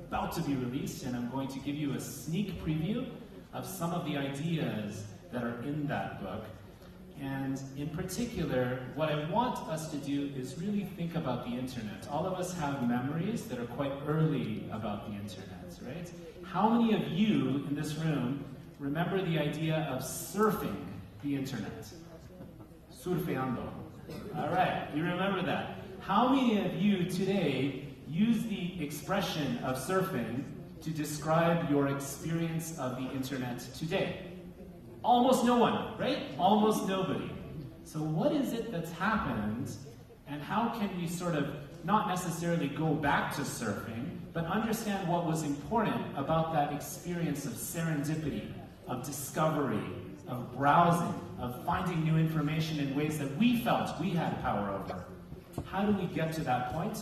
about to be released, and I'm going to give you a sneak preview of some of the ideas that are in that book. And in particular, what I want us to do is really think about the internet. All of us have memories that are quite early about the internet, right? How many of you in this room remember the idea of surfing the internet? Surfeando. All right, you remember that. How many of you today use the expression of surfing to describe your experience of the internet today? Almost no one, right? Almost nobody. So what is it that's happened, and how can we sort of not necessarily go back to surfing, but understand what was important about that experience of serendipity, of discovery, of browsing, of finding new information in ways that we felt we had power over? How do we get to that point?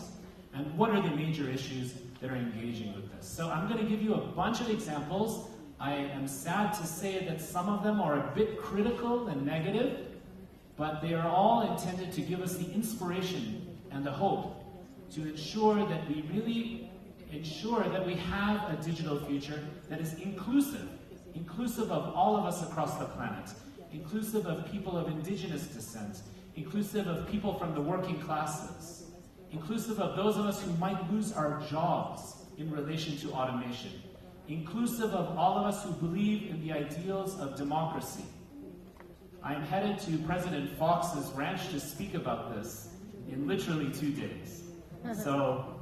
And what are the major issues that are engaging with this? So I'm going to give you a bunch of examples. I am sad to say that some of them are a bit critical and negative, but they are all intended to give us the inspiration and the hope to ensure that we really ensure that we have a digital future that is inclusive of all of us across the planet, inclusive of people of indigenous descent, inclusive of people from the working classes, inclusive of those of us who might lose our jobs in relation to automation, inclusive of all of us who believe in the ideals of democracy. I am headed to President Fox's ranch to speak about this in literally 2 days. So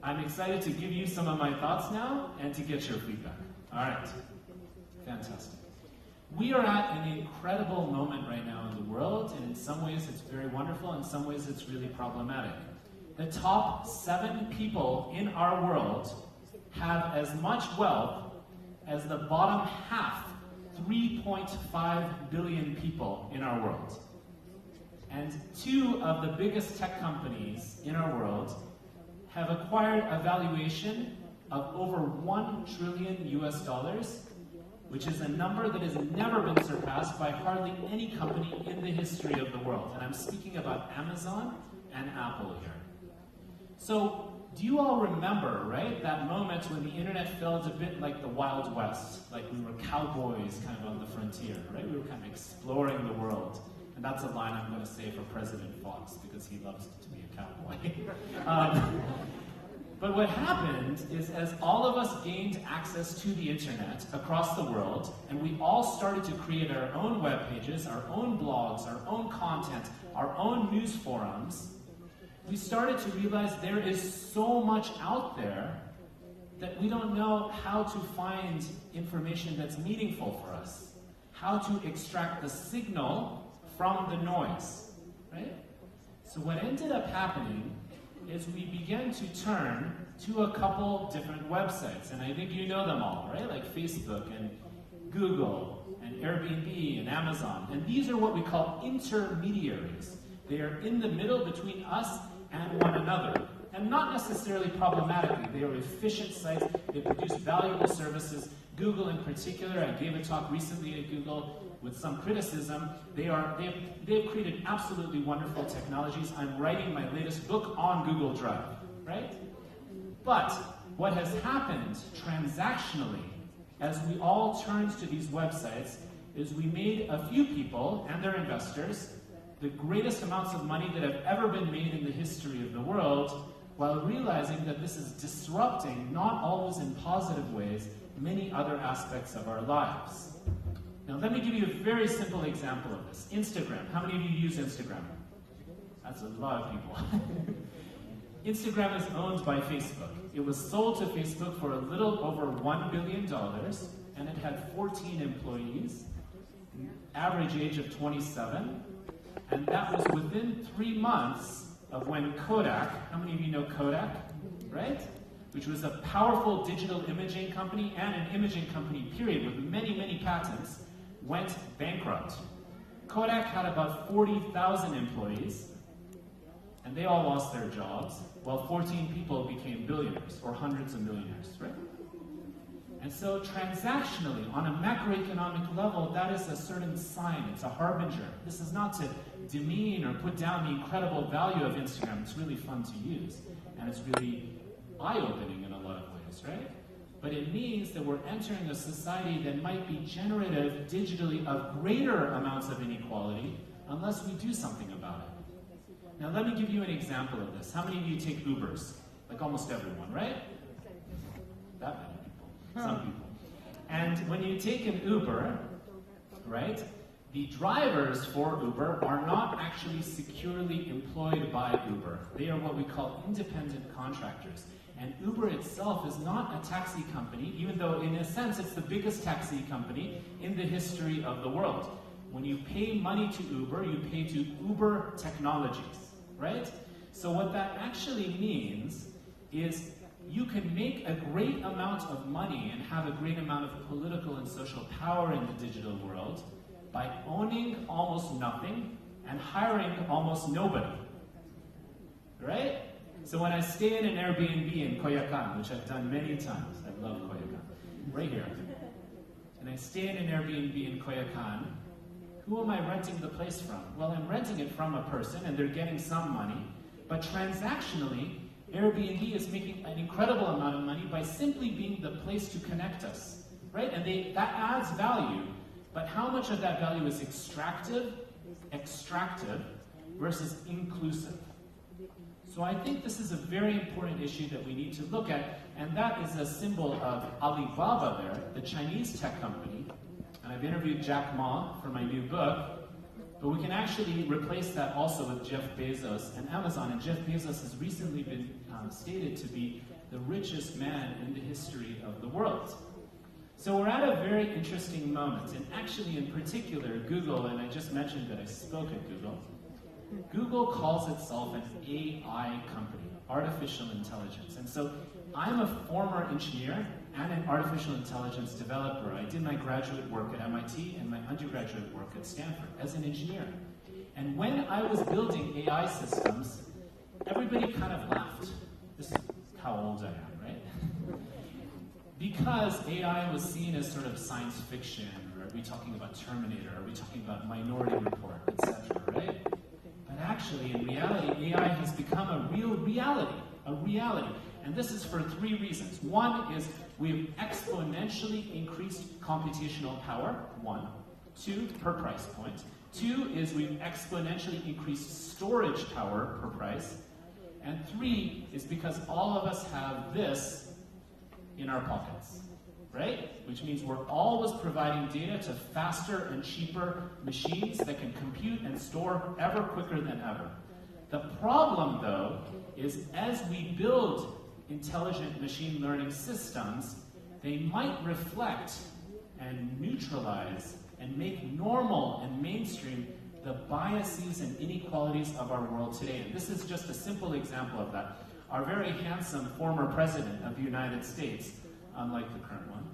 I'm excited to give you some of my thoughts now and to get your feedback. All right, fantastic. We are at an incredible moment right now in the world, and in some ways it's very wonderful, in some ways it's really problematic. The top 7 people in our world have as much wealth as the bottom half, 3.5 billion people in our world. And 2 of the biggest tech companies in our world have acquired a valuation of over $1 trillion US, which is a number that has never been surpassed by hardly any company in the history of the world. And I'm speaking about Amazon and Apple here. So, do you all remember, right, that moment when the internet felt a bit like the Wild West, like we were cowboys kind of on the frontier, right? We were kind of exploring the world. And that's a line I'm going to say for President Fox, because he loves to be a cowboy. But what happened is, as all of us gained access to the internet across the world, and we all started to create our own web pages, our own blogs, our own content, our own news forums, we started to realize there is so much out there that we don't know how to find information that's meaningful for us, how to extract the signal from the noise, right? So what ended up happening is we began to turn to a couple different websites, and I think you know them all, right? Like Facebook and Google and Airbnb and Amazon, and these are what we call intermediaries. They are in the middle between us and one another, and not necessarily problematically. They are efficient sites, they produce valuable services. Google in particular, I gave a talk recently at Google with some criticism. They have created absolutely wonderful technologies. I'm writing my latest book on Google Drive, right? But what has happened transactionally as we all turned to these websites is we made a few people and their investors the greatest amounts of money that have ever been made in the history of the world, while realizing that this is disrupting, not always in positive ways, many other aspects of our lives. Now let me give you a very simple example of this. Instagram. How many of you use Instagram? That's a lot of people. Instagram is owned by Facebook. It was sold to Facebook for a little over $1 billion, and it had 14 employees, average age of 27, and that was within 3 months of when Kodak, how many of you know Kodak, right? Which was a powerful digital imaging company and an imaging company, period, with many, many patents, went bankrupt. Kodak had about 40,000 employees, and they all lost their jobs, while 14 people became billionaires, or hundreds of millionaires, right? And so transactionally, on a macroeconomic level, that is a certain sign, it's a harbinger. This is not to demean or put down the incredible value of Instagram. It's really fun to use, and it's really eye-opening in a lot of ways, right? but it means that we're entering a society that might be generative digitally of greater amounts of inequality unless we do something about it. Now let me give you an example of this. How many of you take Ubers? Like almost everyone, right? That many people. Some people. And when you take an Uber, right, the drivers for Uber are not actually securely employed by Uber. They are what we call independent contractors. And Uber itself is not a taxi company, even though in a sense it's the biggest taxi company in the history of the world. When you pay money to Uber, you pay to Uber Technologies, right? So what that actually means is you can make a great amount of money and have a great amount of political and social power in the digital world by owning almost nothing and hiring almost nobody, right? So when I stay in an Airbnb in Coyoacán, which I've done many times, I love Coyoacán, right here, and I stay in an Airbnb in Coyoacán, who am I renting the place from? Well, I'm renting it from a person and they're getting some money, but transactionally, Airbnb is making an incredible amount of money by simply being the place to connect us, right? And that adds value, but how much of that value is extractive versus inclusive? So I think this is a very important issue that we need to look at, and that is a symbol of Alibaba there, the Chinese tech company. And I've interviewed Jack Ma for my new book, but we can actually replace that also with Jeff Bezos and Amazon. And Jeff Bezos has recently been stated to be the richest man in the history of the world. So we're at a very interesting moment, and actually in particular, Google, and I just mentioned that I spoke at Google, Google calls itself an AI company, artificial intelligence. And so I'm a former engineer and an artificial intelligence developer. I did my graduate work at MIT and my undergraduate work at Stanford as an engineer. And when I was building AI systems, everybody kind of laughed. This is how old I am, right? Because AI was seen as sort of science fiction, or are we talking about Terminator, are we talking about Minority Report, etc., right? But actually, in reality, AI has become a real reality, And this is for three reasons. One is we've exponentially increased computational power, one. Two, per price point. Two is we've exponentially increased storage power per price. And three is because all of us have this in our pockets, right? Which means we're always providing data to faster and cheaper machines that can compute and store ever quicker than ever. The problem, though, is as we build intelligent machine learning systems, they might reflect and neutralize and make normal and mainstream the biases and inequalities of our world today. And this is just a simple example of that. Our very handsome former president of the United States, unlike the current one,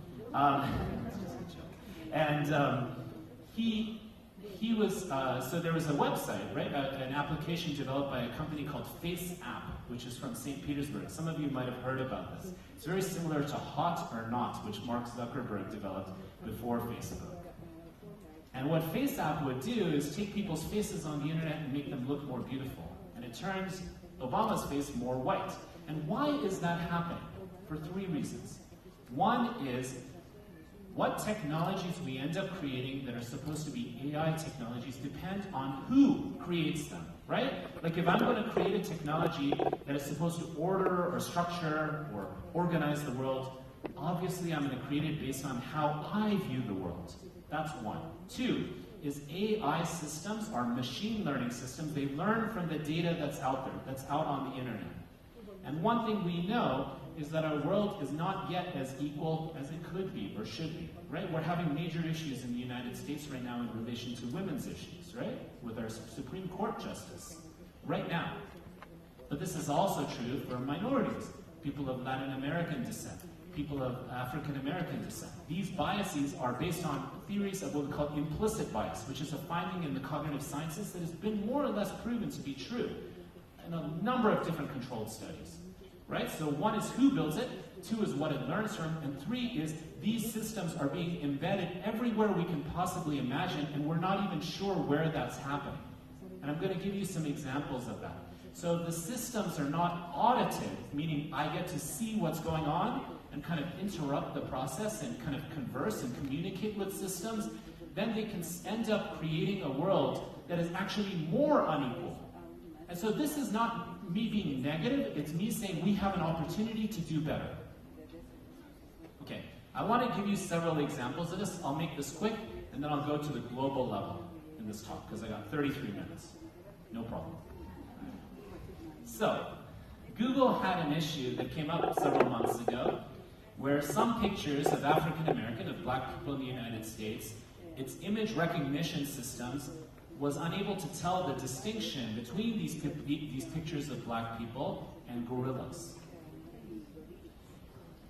and he was, so there was a website, right, an application developed by a company called FaceApp, which is from St. Petersburg. Some of you might have heard about this. It's very similar to Hot or Not, which Mark Zuckerberg developed before Facebook. And what FaceApp would do is take people's faces on the internet and make them look more beautiful. And it turns Obama's face more white. And why is that happening? For three reasons. One is what technologies we end up creating that are supposed to be AI technologies depend on who creates them, right? Like if I'm going to create a technology that is supposed to order or structure or organize the world, obviously I'm going to create it based on how I view the world. That's one. Two is AI systems are machine learning systems. They learn from the data that's out there, that's out on the internet. And one thing we know is that our world is not yet as equal as it could be or should be, right? We're having major issues in the United States right now in relation to women's issues, right? With our Supreme Court justice, right now. But this is also true for minorities, people of Latin American descent, people of African American descent. These biases are based on theories of what we call implicit bias, which is a finding in the cognitive sciences that has been more or less proven to be true in a number of different controlled studies. Right? So one is who builds it, two is what it learns from, and three is these systems are being embedded everywhere we can possibly imagine, and we're not even sure where that's happening. And I'm going to give you some examples of that. So the systems are not audited, meaning I get to see what's going on, and kind of interrupt the process and kind of converse and communicate with systems, then they can end up creating a world that is actually more unequal. And so this is not me being negative, it's me saying we have an opportunity to do better. Okay, I want to give you several examples of this. I'll make this quick, and then I'll go to the global level in this talk, because I got 33 minutes. No problem. So, Google had an issue that came up several months ago, where some pictures of African American, of black people in the United States, its image recognition systems was unable to tell the distinction between these pictures of black people and gorillas.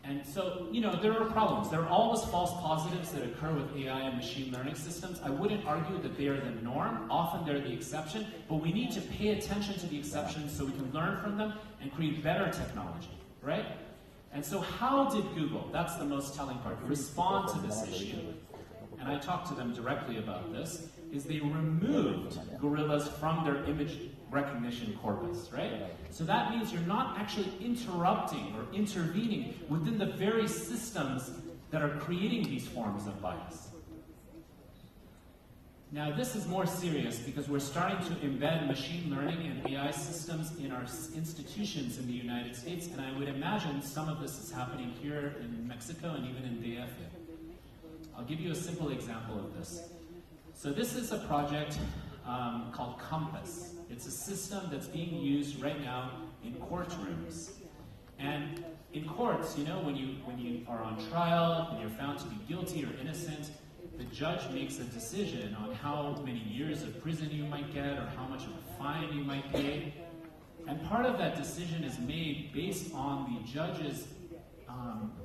And so, there are problems. There are always false positives that occur with AI and machine learning systems. I wouldn't argue that they are the norm. Often they're the exception, but we need to pay attention to the exceptions so we can learn from them and create better technology, right? And so how did Google, that's the most telling part, respond to this issue? And I talked to them directly about this, is they removed gorillas from their image recognition corpus, right? So that means you're not actually interrupting or intervening within the very systems that are creating these forms of bias. Now this is more serious because we're starting to embed machine learning and AI systems in our institutions in the United States, and I would imagine some of this is happening here in Mexico and even in DF. I'll give you a simple example of this. So this is a project called Compass. It's a system that's being used right now in courtrooms. And in courts, when you are on trial and you're found to be guilty or innocent, the judge makes a decision on how many years of prison you might get or how much of a fine you might pay. And part of that decision is made based on the judge's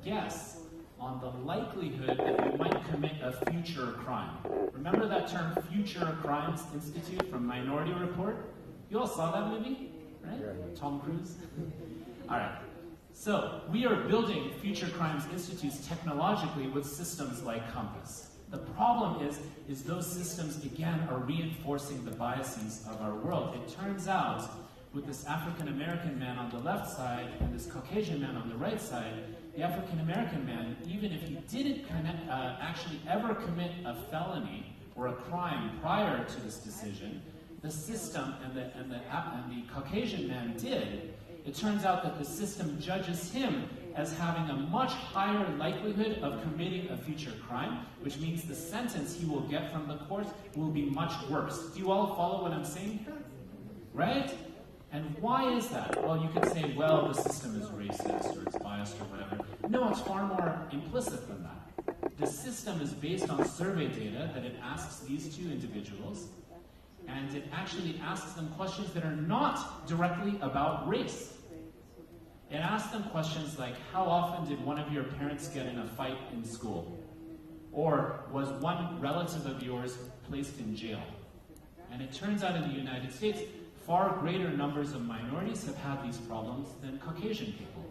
guess on the likelihood that you might commit a future crime. Remember that term, Future Crimes Institute from Minority Report? You all saw that movie, right? Tom Cruise? All right. So we are building Future Crimes Institutes technologically with systems like Compass. The problem is those systems, again, are reinforcing the biases of our world. It turns out, with this African American man on the left side and this Caucasian man on the right side, the African American man, even if he didn't actually ever commit a felony or a crime prior to this decision, the system and the Caucasian man did. It turns out that the system judges him as having a much higher likelihood of committing a future crime, which means the sentence he will get from the court will be much worse. Do you all follow what I'm saying here? Right? And why is that? Well, you could say, well, the system is racist or it's biased or whatever. No, it's far more implicit than that. The system is based on survey data that it asks these two individuals, and it actually asks them questions that are not directly about race. It asks them questions like, how often did one of your parents get in a fight in school? Or was one relative of yours placed in jail? And it turns out in the United States, far greater numbers of minorities have had these problems than Caucasian people.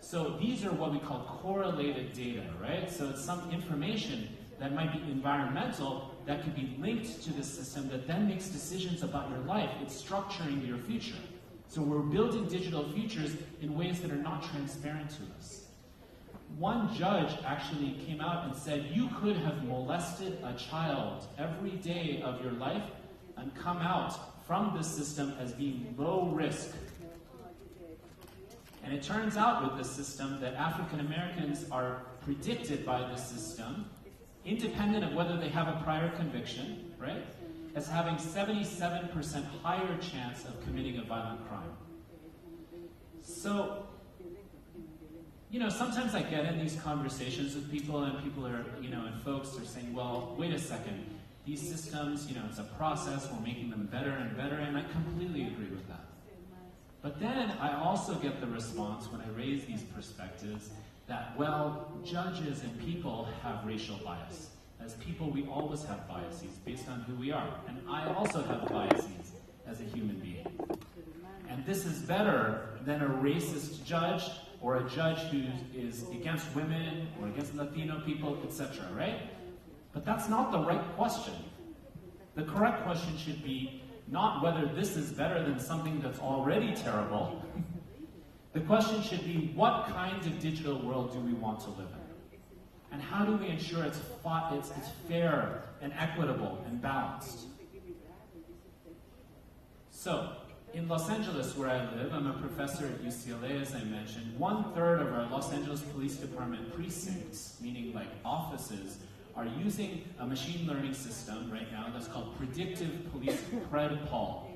So these are what we call correlated data, right? So it's some information that might be environmental that could be linked to the system that then makes decisions about your life. It's structuring your future. So we're building digital futures in ways that are not transparent to us. One judge actually came out and said, you could have molested a child every day of your life and come out from this system as being low risk. And it turns out with this system that African Americans are predicted by the system, independent of whether they have a prior conviction, right, as having 77% higher chance of committing a violent crime. So, sometimes I get in these conversations with people and people are, and folks are saying, well, wait a second, these systems, it's a process, we're making them better and better, and I completely agree with that. But then I also get the response when I raise these perspectives that, well, judges and people have racial bias. As people, we always have biases based on who we are. And I also have biases as a human being. And this is better than a racist judge or a judge who is against women or against Latino people, etc., right? But that's not the right question. The correct question should be not whether this is better than something that's already terrible, The question should be, what kind of digital world do we want to live in? And how do we ensure it's fair and equitable and balanced? So, in Los Angeles, where I live, I'm a professor at UCLA, as I mentioned. 1/3 of our Los Angeles Police Department precincts, meaning like offices, are using a machine learning system right now that's called predictive police PredPol.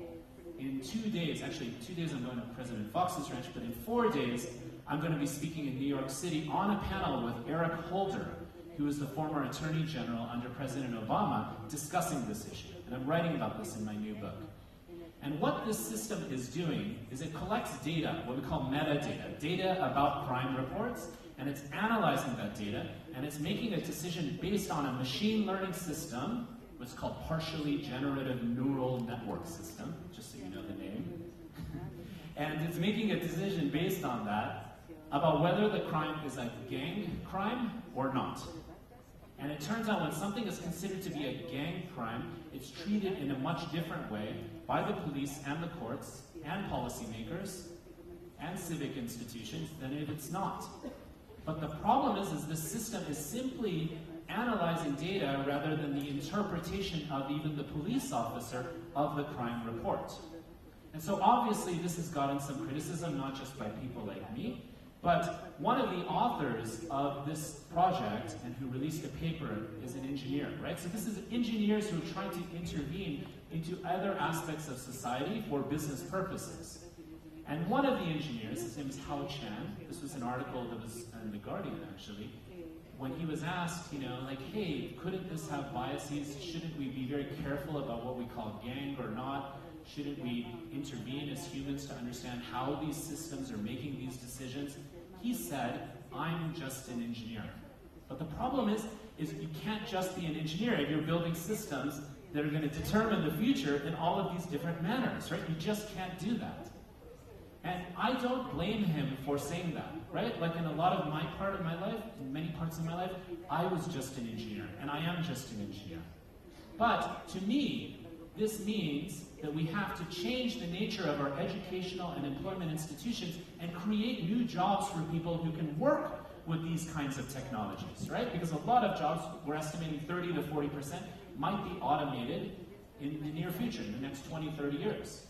In 2 days, actually 2 days I'm going to President Fox's ranch, but in 4 days I'm going to be speaking in New York City on a panel with Eric Holder, who is the former Attorney General under President Obama, discussing this issue. And I'm writing about this in my new book. And what this system is doing is it collects data, what we call metadata, data about crime reports, and it's analyzing that data, and it's making a decision based on a machine learning system, what's called partially generative neural network system, just so you know the name. And it's making a decision based on that about whether the crime is a gang crime or not. And it turns out when something is considered to be a gang crime, it's treated in a much different way by the police and the courts and policymakers and civic institutions than if it's not. But the problem is this system is simply analyzing data rather than the interpretation of even the police officer of the crime report. And so obviously this has gotten some criticism, not just by people like me, but one of the authors of this project and who released a paper is an engineer, right? So this is engineers who are trying to intervene into other aspects of society for business purposes. And one of the engineers, his name is Hao Chan, this was an article that was in The Guardian actually, when he was asked, you know, like, hey, couldn't this have biases? Shouldn't we be very careful about what we call gang or not? Shouldn't we intervene as humans to understand how these systems are making these decisions? He said, I'm just an engineer. But the problem is you can't just be an engineer if you're building systems that are going to determine the future in all of these different manners, right? You just can't do that. And I don't blame him for saying that, right? Like in a lot of my part of my life, in many parts of my life, I was just an engineer, and I am just an engineer. But to me, this means that we have to change the nature of our educational and employment institutions and create new jobs for people who can work with these kinds of technologies, right? Because a lot of jobs, we're estimating 30 to 40%, might be automated in the near future, in the next 20, 30 years.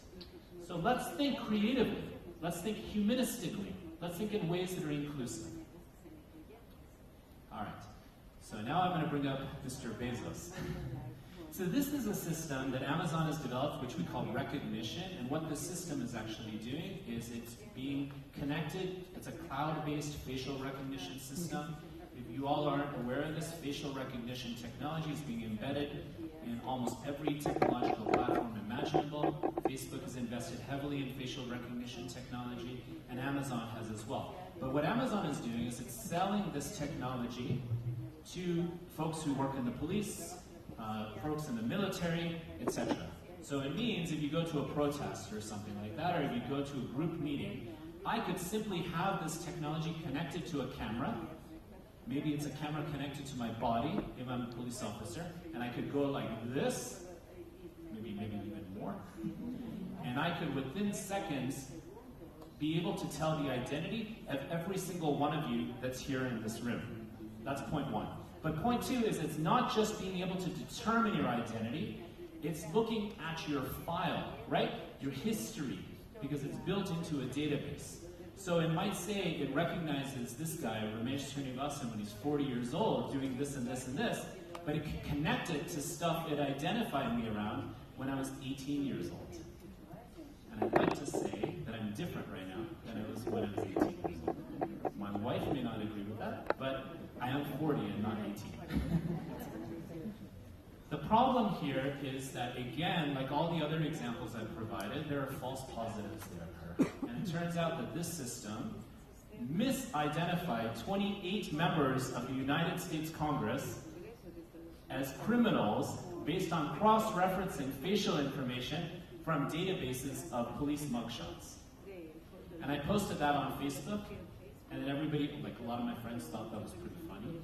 So let's think creatively. Let's think humanistically. Let's think in ways that are inclusive. All right. So now I'm going to bring up Mr. Bezos. So this is a system that Amazon has developed, which we call recognition. And what this system is actually doing is it's being connected. It's a cloud-based facial recognition system. If you all aren't aware of this, facial recognition technology is being embedded in almost every technological platform imaginable. Facebook has invested heavily in facial recognition technology, and Amazon has as well. But what Amazon is doing is it's selling this technology to folks who work in the police, folks in the military, etc. So it means if you go to a protest or something like that, or if you go to a group meeting, I could simply have this technology connected to a camera. Maybe it's a camera connected to my body if I'm a police officer, and I could go like this, maybe even more, and I could within seconds be able to tell the identity of every single one of you that's here in this room. That's point one. But point two is it's not just being able to determine your identity, it's looking at your file, right? Your history, because it's built into a database. So it might say it recognizes this guy, Ramesh Srinivasan, when he's 40 years old, doing this and this and this, but it can connect it to stuff it identified me around when I was 18 years old. And I'd like to say that I'm different right now than I was when I was 18 years old. My wife may not agree with that, but I am 40 and not 18. The problem here is that, again, like all the other examples I've provided, there are false positives that occur. And it turns out that this system misidentified 28 members of the United States Congress as criminals based on cross-referencing facial information from databases of police mugshots. And I posted that on Facebook, and then everybody, like a lot of my friends, thought that was pretty funny.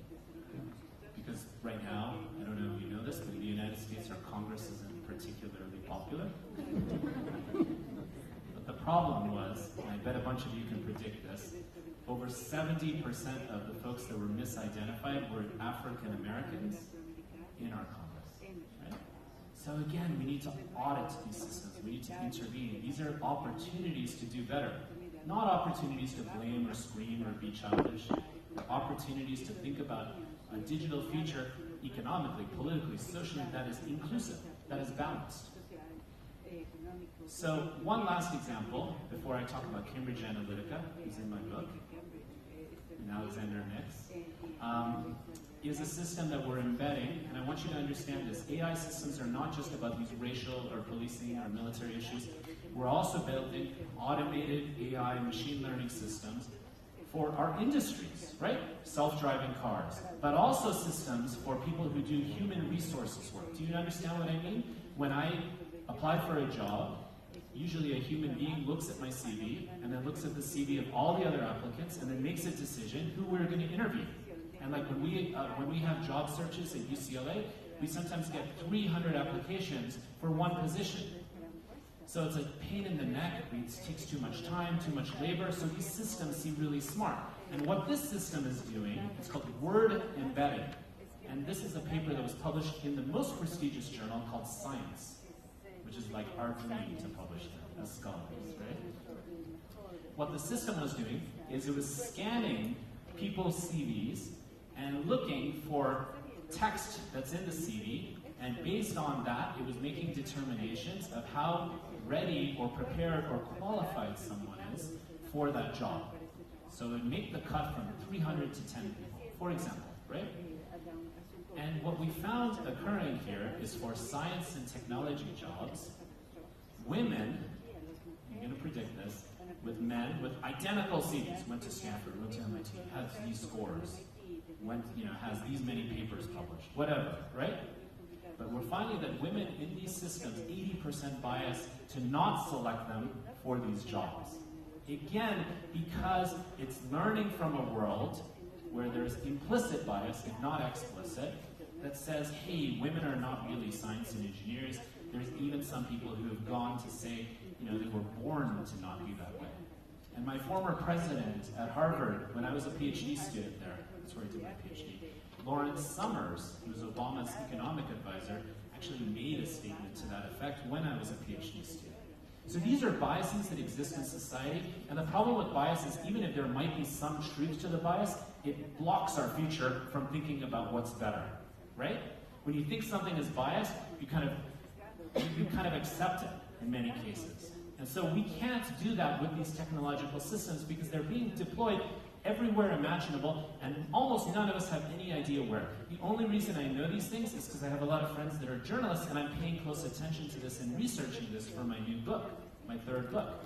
Because right now, I don't know if you know this, but in the United States, our Congress isn't particularly popular. But the problem was, and I bet a bunch of you can predict this, over 70% of the folks that were misidentified were African Americans in our Congress. Right? So again, we need to audit these systems. We need to intervene. These are opportunities to do better, not opportunities to blame or scream or be childish. They're opportunities to think about a digital future economically, politically, socially that is inclusive, that is balanced. So one last example before I talk about Cambridge Analytica, who's in my book, and Alexander Nix, is a system that we're embedding, and I want you to understand this. AI systems are not just about these racial or policing or military issues. We're also building automated AI machine learning systems for our industries, right? Self-driving cars, but also systems for people who do human resources work. Do you understand what I mean? When I apply for a job, usually a human being looks at my CV and then looks at the CV of all the other applicants and then makes a decision who we're going to interview. And like when we have job searches at UCLA, we sometimes get 300 applications for one position. So it's like pain in the neck, it takes too much time, too much labor, so these systems seem really smart. And what this system is doing, it's called word embedding. And this is a paper that was published in the most prestigious journal called Science, which is like our dream to publish them as scholars, right? What the system was doing is it was scanning people's CVs and looking for text that's in the CV, and based on that, it was making determinations of how ready or prepared or qualified someone is for that job. So it would make the cut from 300 to 10 people, for example, right? And what we found occurring here is for science and technology jobs, women, you're going to predict this, with men with identical CVs, went to Stanford, went to MIT, has these scores, has these many papers published, whatever, right? But we're finding that women in these systems, 80% bias to not select them for these jobs. Again, because it's learning from a world where there's implicit bias, if not explicit, that says, hey, women are not really science and engineers. There's even some people who have gone to say, they were born to not be that way. And my former president at Harvard, when I was a PhD student there, that's where I did my PhD, Lawrence Summers, who was Obama's economic advisor, actually made a statement to that effect when I was a PhD student. So these are biases that exist in society, and the problem with bias is even if there might be some truth to the bias, it blocks our future from thinking about what's better, right? When you think something is biased, you kind of accept it in many cases. And so we can't do that with these technological systems because they're being deployed everywhere imaginable, and almost none of us have any idea where. The only reason I know these things is because I have a lot of friends that are journalists, and I'm paying close attention to this and researching this for my new book, my third book.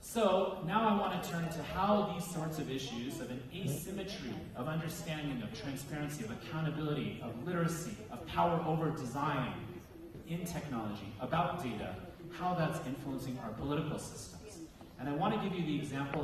So now I want to turn to how these sorts of issues of an asymmetry, of understanding, of transparency, of accountability, of literacy, of power over design in technology, about data, how that's influencing our political systems. And I want to give you the example